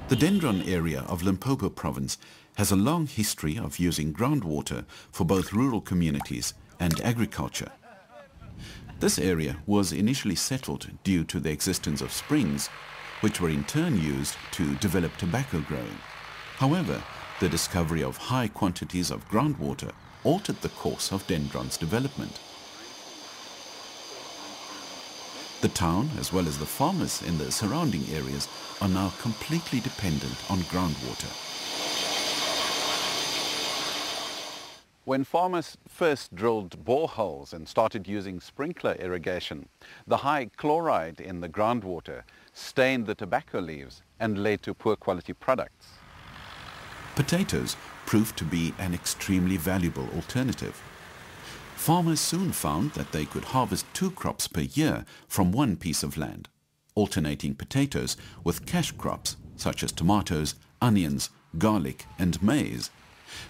The Dendron area of Limpopo province has a long history of using groundwater for both rural communities and agriculture. This area was initially settled due to the existence of springs, which were in turn used to develop tobacco growing. However, the discovery of high quantities of groundwater altered the course of Dendron's development. The town, as well as the farmers in the surrounding areas, are now completely dependent on groundwater. When farmers first drilled boreholes and started using sprinkler irrigation, the high chloride in the groundwater stained the tobacco leaves and led to poor quality products. Potatoes proved to be an extremely valuable alternative. Farmers soon found that they could harvest 2 crops per year from one piece of land, alternating potatoes with cash crops such as tomatoes, onions, garlic and maize,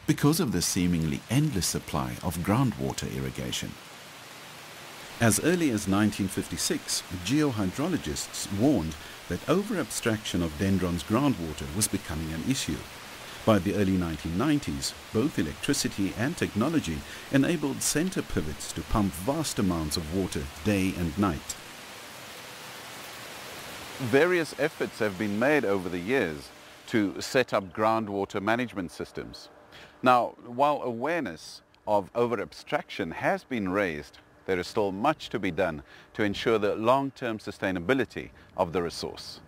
because of the seemingly endless supply of groundwater irrigation. As early as 1956, geohydrologists warned that over-abstraction of Dendron's groundwater was becoming an issue. By the early 1990s, both electricity and technology enabled center pivots to pump vast amounts of water day and night. Various efforts have been made over the years to set up groundwater management systems. Now, while awareness of over-abstraction has been raised, there is still much to be done to ensure the long-term sustainability of the resource.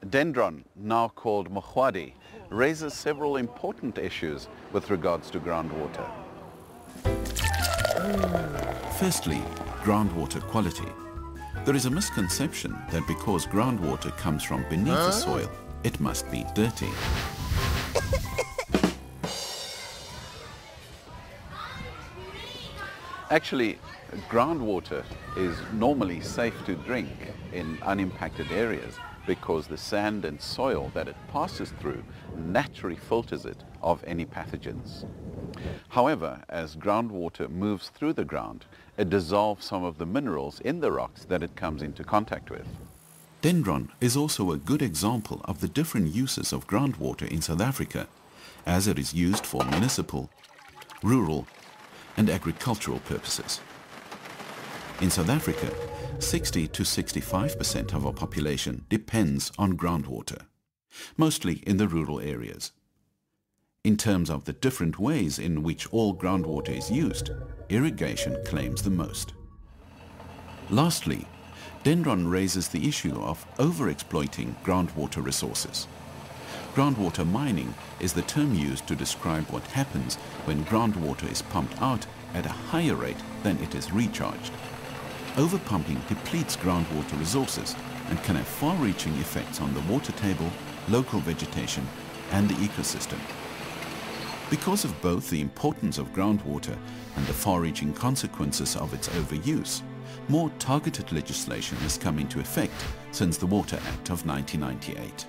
Dendron, now called Mogwadi, raises several important issues with regards to groundwater. Firstly, groundwater quality. There is a misconception that because groundwater comes from beneath the soil, it must be dirty. Actually, groundwater is normally safe to drink in unimpacted areas because the sand and soil that it passes through naturally filters it of any pathogens. However, as groundwater moves through the ground, it dissolves some of the minerals in the rocks that it comes into contact with. Dendron is also a good example of the different uses of groundwater in South Africa, as it is used for municipal, rural and agricultural purposes. In South Africa, 60 to 65% of our population depends on groundwater, mostly in the rural areas. In terms of the different ways in which all groundwater is used, irrigation claims the most. Lastly, Dendron raises the issue of overexploiting groundwater resources. Groundwater mining is the term used to describe what happens when groundwater is pumped out at a higher rate than it is recharged. Overpumping depletes groundwater resources and can have far-reaching effects on the water table, local vegetation and the ecosystem. Because of both the importance of groundwater and the far-reaching consequences of its overuse, more targeted legislation has come into effect since the Water Act of 1998.